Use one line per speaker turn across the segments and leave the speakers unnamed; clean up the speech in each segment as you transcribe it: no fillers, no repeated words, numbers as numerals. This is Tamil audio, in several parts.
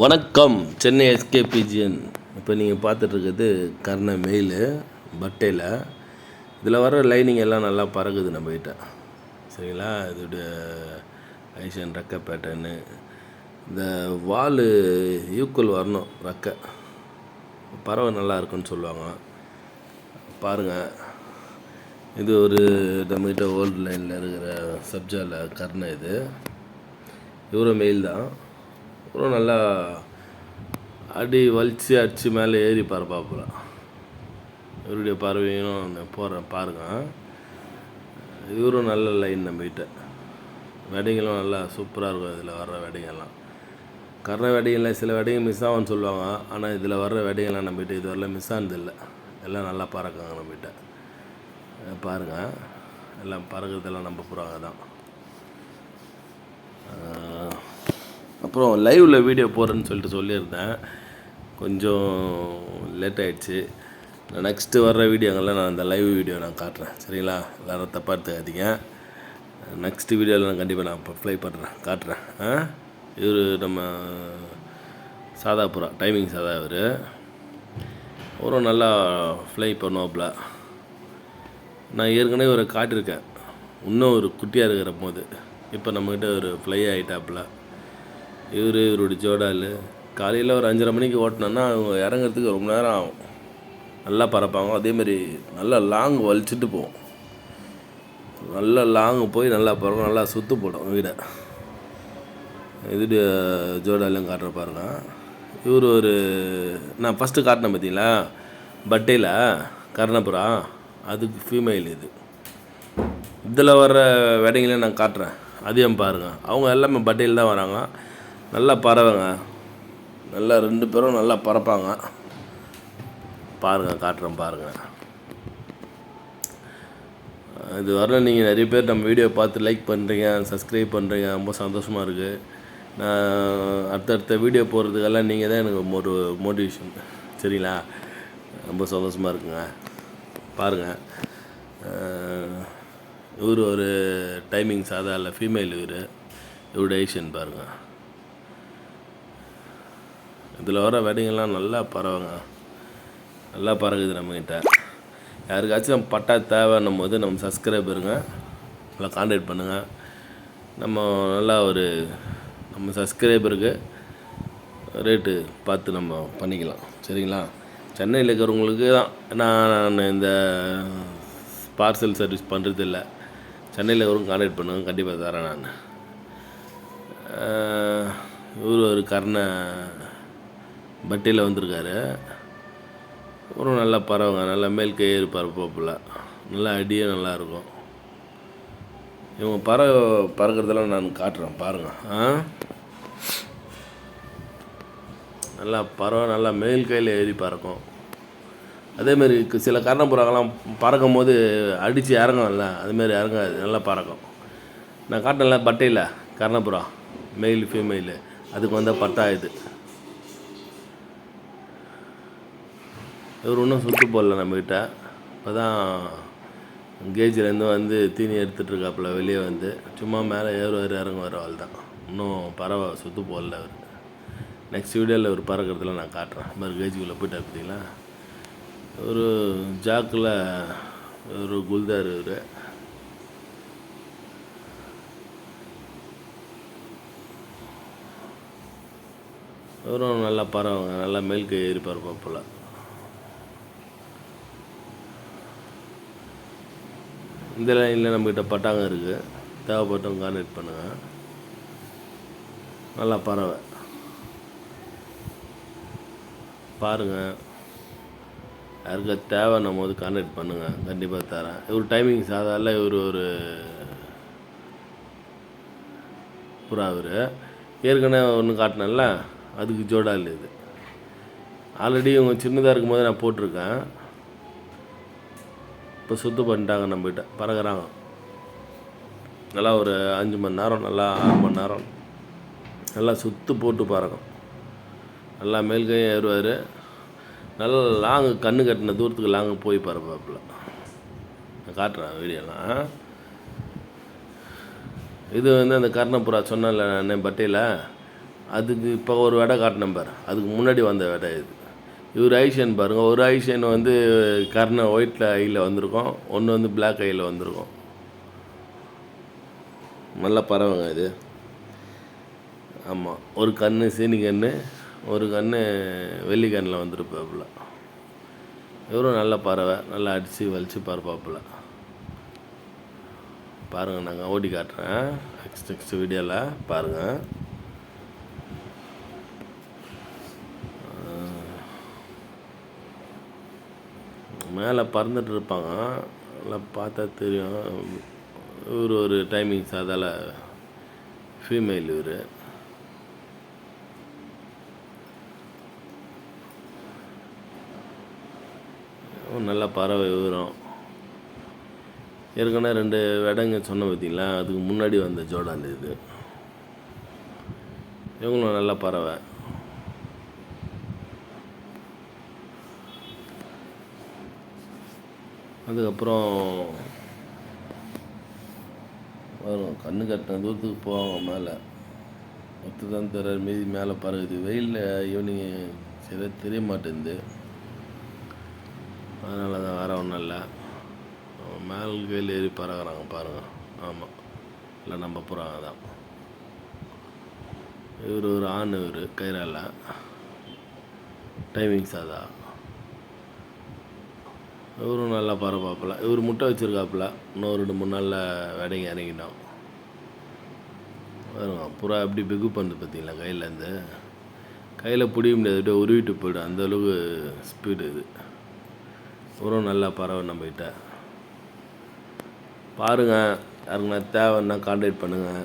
வணக்கம், சென்னை எஸ்கேபிஜிஎன். இப்போ நீங்கள் பார்த்துட்ருக்கிறது கர்ண மெயிலு பட்டையில். இதில் வர லைனிங் எல்லாம் நல்லா பறகுது நம்மகிட்ட. சரிங்களா? இதோடைய ஐஷன் ரெக்கை பேட்டர்னு, இந்த வால் ஈக்குவல் வரணும். ரெக்கை பறவை நல்லா இருக்குன்னு சொல்லுவாங்க. பாருங்கள், இது ஒரு நம்மகிட்ட ஓல்டு லைனில் இருக்கிற சப்ஜாவில் கர்ண. இவரும் மெயில் தான். அப்புறம் நல்லா அடி வலிச்சு அடித்து மேலே ஏறி பறப்பாப்புல. இவருடைய பறவையும் போகிறேன் பாருங்கள். இவரும் நல்ல லைன் நம்மகிட்ட. வெடிங்களும் நல்லா சூப்பராக இருக்கும். இதில் வர்ற வெடிங்கெல்லாம் கர்ண வெடிங்களில் சில வெடிங்க மிஸ் ஆகும்னு சொல்லுவாங்க. ஆனால் இதில் வர்ற வெடிங்கெல்லாம் நம்மகிட்ட இது வரல மிஸ் ஆனதில்லை. எல்லாம் நல்லா பறக்காங்க நம்மகிட்ட. பாருங்கள், எல்லாம் பறக்கிறதெல்லாம் நம்ம புறாங்க தான். அப்புறம் லைவில் வீடியோ போடுறேன்னு சொல்லியிருந்தேன். கொஞ்சம் லேட் ஆகிடுச்சு. நான் நெக்ஸ்ட்டு வர்ற வீடியோங்களில் நான் அந்த லைவ் வீடியோ நான் காட்டுறேன். சரிங்களா? எல்லோரும் தப்பாக எடுத்துக்காதீங்க. நெக்ஸ்ட்டு வீடியோவில் நான் கண்டிப்பாக நான் இப்போ ப்ளே பண்ணுறேன், காட்டுறேன். இவர் நம்ம சாதா புறா, டைமிங் சாதா. அவரும் நல்லா ஃப்ளை பண்ணுவாப்புல. நான் ஏற்கனவே ஒரு காட்டியிருக்கேன், இன்னும் ஒரு குட்டியாக இருக்கிற போது. இப்போ நம்மக்கிட்ட ஒரு ஃப்ளை ஆகிட்டாப்புல. இவருடைய ஜோடால் காலையில் ஒரு 5:30 மணிக்கு ஓட்டினோன்னா அவங்க இறங்குறதுக்கு ரொம்ப நேரம் ஆகும். நல்லா பறப்பாங்க. அதேமாதிரி நல்லா லாங் வலிச்சுட்டு போவோம். நல்லா லாங்கு போய் நல்லா பறக்கும், நல்லா சுற்று போடும் வீடை. இது ஜோடாலையும் காட்டுற பாருங்க. இவர் ஒரு நான் ஃபஸ்ட்டு காட்டினேன் பார்த்தீங்களா, பட்டையில் கர்ணபுரா, அதுக்கு ஃபீமேல். இதில் வர்ற வெடைங்களையும் நான் காட்டுறேன், அதையும் பாருங்கள். அவங்க எல்லாமே பட்டையில் தான் வராங்க. நல்லா பறவைங்க, நல்லா 2 பேரும் நல்லா பறப்பாங்க. பாருங்கள், காட்டுறேன் பாருங்கள். இது வரல நீங்கள் நிறைய பேர் நம்ம வீடியோ பார்த்து லைக் பண்ணுறீங்க, சப்ஸ்கிரைப் பண்ணுறீங்க. ரொம்ப சந்தோஷமாக இருக்குது. நான் அடுத்தடுத்த வீடியோ போடுறதுக்கெல்லாம் நீங்கள் தான் எனக்கு ஒரு மோட்டிவேஷன். சரிங்களா? ரொம்ப சந்தோஷமாக இருக்குங்க. பாருங்கள், இவர் ஒரு டைமிங் சாதா இல்லை, ஃபீமேல். இவருடைய ஐஷன் பாருங்கள். இதில் வர வெடிங்கெல்லாம் நல்லா பறவைங்க, நல்லா பறகுது நம்மக்கிட்ட. யாருக்காச்சும் பட்டா தேவைன்னும் போது நம்ம சப்ஸ்கிரைபருங்க நல்லா கான்டாக்ட் பண்ணுங்கள். நம்ம நல்லா நம்ம சப்ஸ்கிரைபருக்கு ரேட்டு பார்த்து நம்ம பண்ணிக்கலாம். சரிங்களா? சென்னையில் இருக்கிறவங்களுக்கு தான் நான் இந்த பார்சல் சர்வீஸ் பண்ணுறதில்ல. சென்னையில் இருக்கிறவங்க கான்டாக்ட் பண்ணுங்கள், கண்டிப்பாக தரேன் நான். இவர் ஒரு கர்ண பட்டியில் வந்திருக்காரு. அப்புறம் நல்லா பறவைங்க, நல்லா மேல் கயிறு பறப்பாப்புல. நல்லா அடியே நல்லாயிருக்கும். இவங்க பறக்கிறதெல்லாம் நான் காட்டுறேன் பாருங்கள். நல்லா பறவை நல்லா மேல் கையில் ஏறி பறக்கும். அதேமாரி சில கர்ணபுறாக்கெல்லாம் பறக்கும் போது அடித்து இறங்கும்ல, அதுமாரி இறங்காது, நல்லா பறக்கும். நான் காட்டினல பட்டையில் கர்ணபுறா மெயில் ஃபீமேலு, அதுக்கு வந்தால் பட்டா. இவர் இன்னும் சுட்டு போடல நம்மக்கிட்ட. இப்போ தான் கேஜிலேருந்து வந்து தீனி எடுத்துகிட்ருக்காப்புல. வெளியே வந்து சும்மா மேலே ஏறுவார் இறங்குவார், அவள் தான். இன்னும் பறவை சுற்று போடல அவர். நெக்ஸ்ட் வீடியோவில் ஒரு பறக்கிறதுல நான் காட்டுறேன். மாதிரி கேஜிக்குள்ளே போயிட்டா பார்த்தீங்களா. ஒரு ஜாக்கில் ஒரு குல்தார். இவரும் நல்லா பறவைங்க, நல்லா மேல் கை ஏறி பறப்பாப்புல. இந்த லைனில் நம்மக்கிட்ட பட்டாங்க இருக்குது, தேவைப்பட்டவங்க கான்டாக்ட் பண்ணுங்கள். நல்லா பறவை பாருங்கள். யாருக்கா தேவைன்னும் போது கான்டாக்ட் பண்ணுங்கள், கண்டிப்பாக தரேன். இவர் டைமிங் சாதாரண இவர் ஒரு புறா. ஏற்கனவே ஒன்று காட்டினேன்ல, அதுக்கு ஜோடால். ஆல்ரெடி இவங்க சின்னதாக இருக்கும்போது நான் போட்டிருக்கேன். இப்போ சுத்து பண்ணிட்டாங்க, நம்மகிட்ட பறக்கிறாங்க. நல்லா ஒரு 5 மணி நேரம், நல்லா 6 மணி நேரம் நல்லா சுற்று போட்டு பறக்கும். நல்லா மேல் கையும் ஏறுவார். நல்லா லாங்கு, கண்ணு கட்டின தூரத்துக்கு லாங்கு போய் பறப்பாப்புல. நான் காட்டுறேன் வீடியோலாம். இது அந்த கர்ணபுறா சொன்னேன்ல நான் பட்டையில், அதுக்கு இப்போ ஒரு வெடை காட்டினேன் பாரு, அதுக்கு முன்னாடி வந்த வெடை இது. இவர் ஐஷன் பாருங்கள், ஒரு ஐஷன் வந்து கர்ண ஒயிட்டில் ஐயில் வந்திருக்கும், ஒன்று வந்து பிளாக் ஐயில் வந்திருக்கும். நல்ல பறவைங்க இது. ஆமாம், ஒரு கன்று சீனி கன்று, ஒரு கன்று வெள்ளி கண்ணில் வந்துருப்பாப்புல. இவரும் நல்ல பறவை, நல்லா அடித்து வலித்து பறப்பாப்புல. பாருங்கள், நாங்கள் ஓட்டி காட்டுறேன் நெக்ஸ்ட் வீடியோவில் பாருங்கள். மேலே பறந்துட்டு இருப்பாங்க, நல்லா பார்த்தா தெரியும். இவர் ஒரு டைமிங்ஸ், அதால் ஃபீமேல் இவர். நல்ல பறவை இவரும். ஏற்கனவே 2 வெடைங்க சொன்ன பார்த்தீங்களா, அதுக்கு முன்னாடி வந்த ஜோடான் இது. இவங்களும் நல்ல பறவை. அதுக்கப்புறம் வரும், கண்ணு கட்டின தூரத்துக்கு போவாங்க மேலே. ஒத்து தான் தெரியற மீதி மேலே பறகுது. வெயிலில் ஈவினிங் சரியாக தெரிய மாட்டேங்குது, அதனால தான் வேறு ஒன்றும் இல்லை. மேல் கீழ் ஏறி பறகுறாங்க பாருங்கள். ஆமாம், இல்லை நம்ம புறாங்க தான். இவர் ஒரு ஆண், இவர் கைரால டைமிங்ஸ் அதான். இவரும் நல்லா பறப்பாப்பில். இவர் முட்டை வச்சுருக்காப்புல, இன்னும் 2-3 நாளில் வெடைங்க இறங்கிட்டோம். வருங்க புறா எப்படி பிகு பண்ணுது பார்த்தீங்களா, கையிலேருந்து. கையில் பிடிக்க முடியாது, அப்படியே உருவிட்டு போய்டும், அந்தளவுக்கு ஸ்பீடு இது. இவரும் நல்லா பறவை நம்மகிட்ட. பாருங்கள், யாருக்குன்னா தேவைன்னா கான்டாக்ட் பண்ணுங்கள்.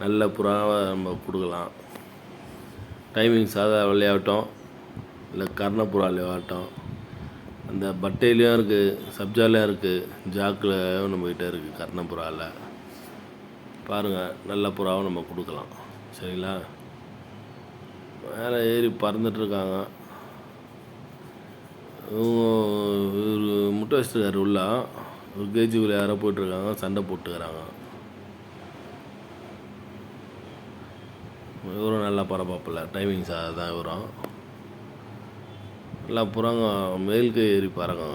நல்ல புறாவை நம்ம கொடுக்கலாம். டைமிங் சாதா விளையாட்டம், இல்லை கர்ணப்புறா விளையாட்டம், அந்த பட்டையிலையும் இருக்குது, சப்ஜாலையும் இருக்குது, ஜாக்கில் நம்மகிட்ட இருக்குது. கர்ணப்புறாவில் பாருங்கள், நல்ல புறாவும் நம்ம கொடுக்கலாம். சரிங்களா? மேலே ஏறி பறந்துட்டுருக்காங்க. இவர் முட்டை வச்சுருக்காரு உள்ள. ஒரு கேஜிக்குள்ளே யாரோ போயிட்டுருக்காங்க, சண்டை போட்டுக்கிறாங்க. இவரும் நல்லா பறப்பாப்பில்ல, டைமிங்ஸ் தான் இவரும். நல்லா புறாங்க மேலுக்கு ஏறி பறங்க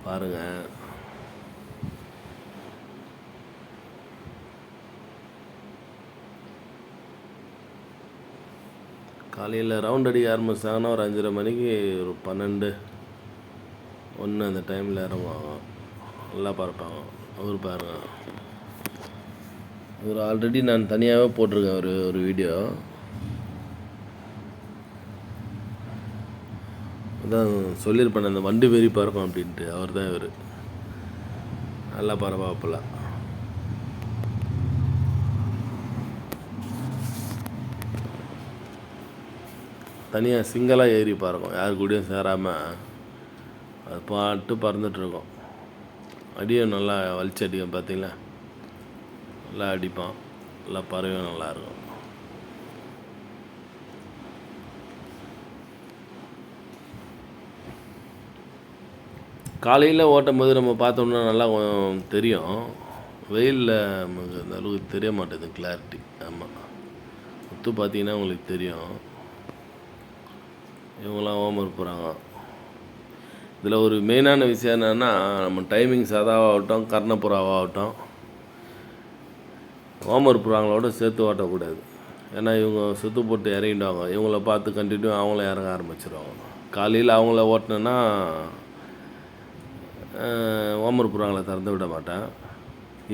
பாருங்கள். காலையில் ரவுண்ட் அடிக்க ஆரம்பிச்சாங்கன்னா ஒரு 5:30 மணிக்கு, ஒரு 12-1 அந்த டைமில் இறங்குவாங்க. நல்லா பறப்பாங்க. அவர் பாருங்கள், இவர் ஆல்ரெடி நான் தனியாகவே போட்டிருக்கேன் ஒரு வீடியோ. அதான் சொல்லியிருப்பேன், அந்த வண்டு வெறி பறக்கும் அப்படின்ட்டு. அவர் தான் இவர். நல்லா பறப்பாப்பில். தனியாக சிங்களாக ஏறி பறக்கும், யார் கூடயும் சேராமல் அது பாட்டு பறந்துட்டுருக்கோம். அடியும் நல்லா வலிச்சு அடிக்கும் பார்த்தீங்களா, நல்லா அடிப்பான். நல்லா பறவையும் நல்லாயிருக்கும். காலையில் ஓட்டும் போது நம்ம பார்த்தோம்னா நல்லா தெரியும். வெயிலில் நமக்கு அந்த அளவுக்கு தெரிய மாட்டேது கிளாரிட்டி. ஆமாம், ஒத்து பார்த்தீங்கன்னா உங்களுக்கு தெரியும். இவங்களாம் ஹோம்ஒர்க் போகிறாங்க. இதில் ஒரு மெயினான விஷயம் என்னென்னா, நம்ம டைமிங் சாதாவாகட்டும், கர்ணப்புறாவாகட்டும், ஹோம்ஒர்க் புறாங்களோட சேர்த்து ஓட்டக்கூடாது. ஏன்னா இவங்க சுற்று போட்டு இறங்கிடுவாங்க. இவங்கள பார்த்து கண்டினியூ அவங்கள இறங்க ஆரம்பிச்சிடுவாங்க. காலையில் அவங்கள ஓட்டினேன்னா ஹோம்ஒர்க் புறாங்களை திறந்து விட மாட்டேன்.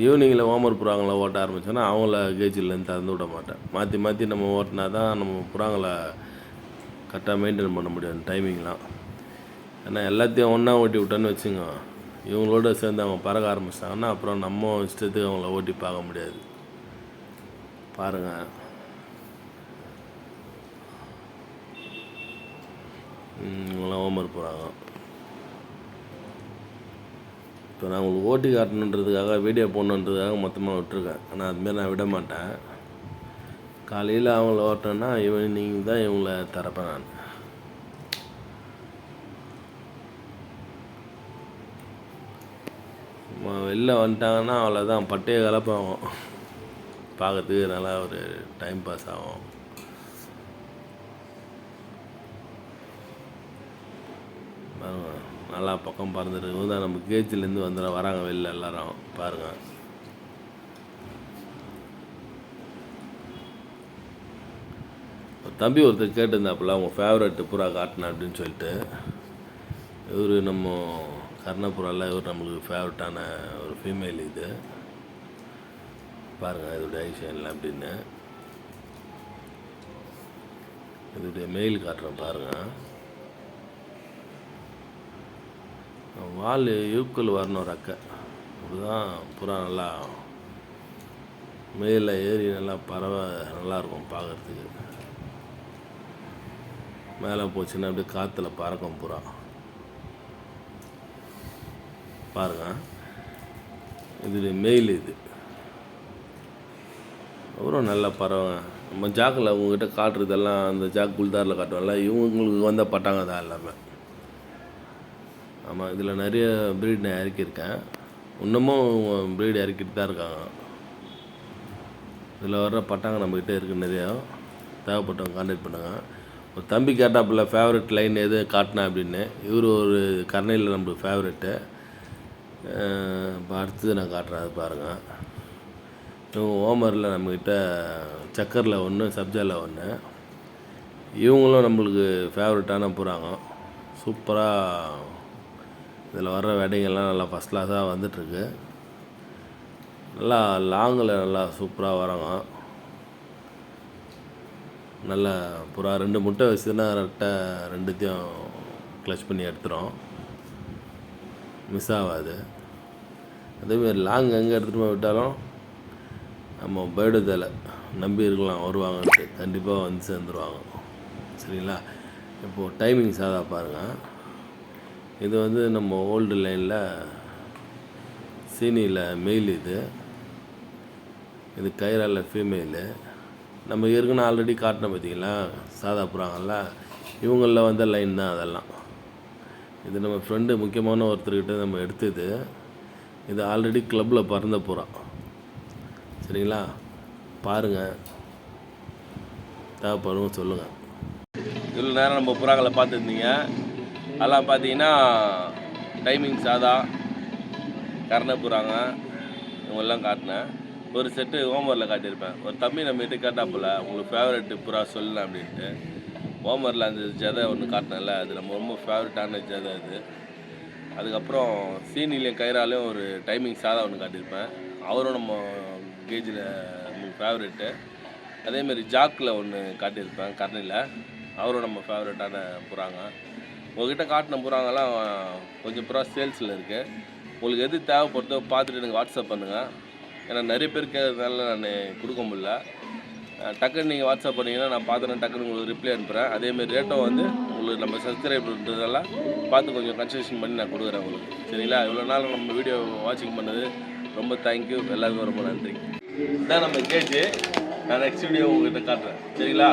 ஈவினிங்கில் ஹோம்ஒர்க் புறாங்களை ஓட்ட ஆரம்பித்தோன்னா அவங்கள கேஜிலேருந்து திறந்து விட மாட்டேன். மாற்றி மாற்றி நம்ம ஓட்டினா தான் நம்ம புறாங்களை கரெக்டாக மெயின்டைன் பண்ண முடியும் டைமிங்லாம். ஏன்னா எல்லாத்தையும் ஒன்றா ஓட்டி விட்டோன்னு வச்சுங்க, இவங்களோட சேர்ந்து அவங்க பறக்க ஆரம்பிச்சிட்டாங்கன்னா அப்புறம் நம்ம இஷ்டத்துக்கு அவங்கள ஓட்டி பார்க்க முடியாது. பாருங்கள், இவங்களாம் ஹோம்ஒர்க் போகிறாங்க. இப்போ நான் உங்களுக்கு ஓட்டி காட்டணுன்றதுக்காக, வீடியோ போடணுன்றதுக்காக மொத்தமாக விட்டுருக்கேன். ஆனால் அதுமாரி நான் விட மாட்டேன். காலையில் அவங்கள ஓட்டினேன்னா ஈவினிங் தான் இவங்கள திறப்பேன் நான். வெளில வந்துட்டாங்கன்னா அவ்வளோதான், பட்டையை கலப்பாகும். பார்க்கறதுக்கு நல்லா ஒரு டைம் பாஸ் ஆகும். நல்லா பக்கம் பறந்துட்டு தான் நம்ம கேஜிலேருந்து வராங்க வெளில எல்லாரும் பாருங்கள். தம்பி ஒருத்தர் கேட்டிருந்தாப்புல உங்கள் ஃபேவரட் புறா காட்டினேன் அப்படின்னு சொல்லிட்டு. இவர் நம்ம கர்ணப்புறாவில் இவர் நம்மளுக்கு ஃபேவரட்டான ஒரு ஃபீமேல். இது பாருங்கள் இதோடைய ஐஷன்லாம் அப்படின்னு. இதோடைய மெயில் காட்டுறேன் பாருங்கள். வால் யூக்கல் வரணும் ரெக்கை, அப்படிதான் புறா நல்லா மேலே ஏறி நல்லா பறவை நல்லாயிருக்கும் பார்க்குறதுக்கு. மேலே போச்சுன்னா அப்படியே காற்றுல பறக்கும் புறா பாருங்கள். இது மெயில். இது அப்புறம் நல்லா பறவை. நம்ம ஜாக்கில் அவங்கக்கிட்ட காட்டுறதெல்லாம் அந்த ஜாக் குல்தாரில் காட்டுவோம்ல, இவங்களுக்கு வந்த பட்டாங்க தான் எல்லாமே. ஆமாம், இதில் நிறைய ப்ரீட் நான் இறக்கியிருக்கேன், இன்னமும் ப்ரீட் இறக்கிட்டு தான் இருக்காங்க. இதில் வர்ற பட்டாங்க நம்மக்கிட்ட இருக்குது நிறையா. தேவைப்பட்டவங்க கான்டாக்ட் பண்ணுங்க. ஒரு தம்பி கேட்டாப்புல ஃபேவரட் லைன் எது காட்டினா அப்படின்னு. இவர் ஒரு கர்ணையில் நம்மளுக்கு ஃபேவரெட்டு. இப்போ அடுத்தது நான் காட்டுறேன், அது பாருங்கள். இவங்க ஓமரில் நம்மக்கிட்ட சக்கரில் ஒன்று, சப்ஜாவில் ஒன்று. இவங்களும் நம்மளுக்கு ஃபேவரட்டான புறாங்க. சூப்பராக இதில் வர்ற வெடிங்கெல்லாம் நல்லா ஃபஸ்ட் கிளாஸாக வந்துட்டுருக்கு. நல்லா லாங்கில் நல்லா சூப்பராக வராங்க. நல்லா புறா 2 முட்டை வச்சுதுன்னா கரெக்டாக 2த்தையும் க்ளச் பண்ணி எடுத்துரும், மிஸ் ஆகாது. அதேமாரி லாங் எங்கே எடுத்துகிட்டு போய் விட்டாலும் நம்ம பேர்டு இதில் நம்பி இருக்கலாம், வருவாங்கன்ட்டு. கண்டிப்பாக வந்து சேர்ந்துருவாங்க. சரிங்களா? இப்போது டைமிங் சாதா பாருங்கள். இது வந்து நம்ம ஓல்டு லைனில் சீனியில் மெயில். இது கைரால ஃபீமேலு. நம்ம ஏற்கனவே ஆல்ரெடி காட்டின பார்த்தீங்களா சாதா புறாங்கல்ல, இவங்களில் வந்த லைன் தான் அதெல்லாம். இது நம்ம ஃப்ரெண்டு முக்கியமான ஒருத்தர்கிட்ட நம்ம எடுத்தது. இது ஆல்ரெடி கிளப்பில் பறந்த புறா. சரிங்களா? பாருங்கள், தேவைப்படும் சொல்லுங்கள். இவ்வளோ நேரம் நம்ம புறாக்களை பார்த்துருந்தீங்க. அதெல்லாம் பார்த்தீங்கன்னா டைமிங் சாதா, கர்ண புறாங்க, இவங்கெல்லாம் காட்டினேன். ஒரு செட்டு ஹோமரில் காட்டியிருப்பேன். ஒரு தம்பி நம்மகிட்ட கேட்டாப்புல உங்களுக்கு ஃபேவரெட்டு புறா சொல்லலாம் அப்படின்ட்டு. ஹோமரில் அந்த ஜதை ஒன்று காட்டினேன்ல, அது நம்ம ரொம்ப ஃபேவரட்டான ஜதை அது. அதுக்கப்புறம் சீனிலையும் கைராலையும் ஒரு டைமிங் சாதா ஒன்று காட்டியிருப்பேன். அவரும் நம்ம கேஜில் நமக்கு ஃபேவரெட்டு. அதேமாரி ஜாக்கில் ஒன்று காட்டியிருப்பேன் கர்ணையில், அவரும் நம்ம ஃபேவரட்டான புறாங்க. உங்கள்கிட்ட காட்டின புறாங்கெல்லாம் கொஞ்சம் புறா சேல்ஸில் இருக்குது. உங்களுக்கு எது தேவைப்படுதோ பார்த்துட்டு எனக்கு வாட்ஸ்அப் பண்ணுங்கள். ஏன்னா நிறைய பேர் கேட்கறதுனால நான் கொடுக்க முடியல. டக்குன்னு நீங்கள் வாட்ஸ்அப் பண்ணிங்கன்னா நான் பார்த்துட்டு டக்குன்னு உங்களுக்கு ரிப்ளை அனுப்புகிறேன். அதேமாரி ரேட்டும் வந்து உங்களுக்கு நம்ம சப்ஸ்கிரைப் பண்ணுறதெல்லாம் பார்த்து கொஞ்சம் கன்செஷன் பண்ணி நான் கொடுக்குறேன் உங்களுக்கு. சரிங்களா? இவ்வளோ நாள் நம்ம வீடியோ வாட்சிங் பண்ணது ரொம்ப தேங்க்யூ. எல்லாருக்கும் ரொம்ப நன்றி. இதான் நம்ம கேஜி. நான் நெக்ஸ்ட் வீடியோ உங்கள்கிட்ட காட்டுறேன். சரிங்களா?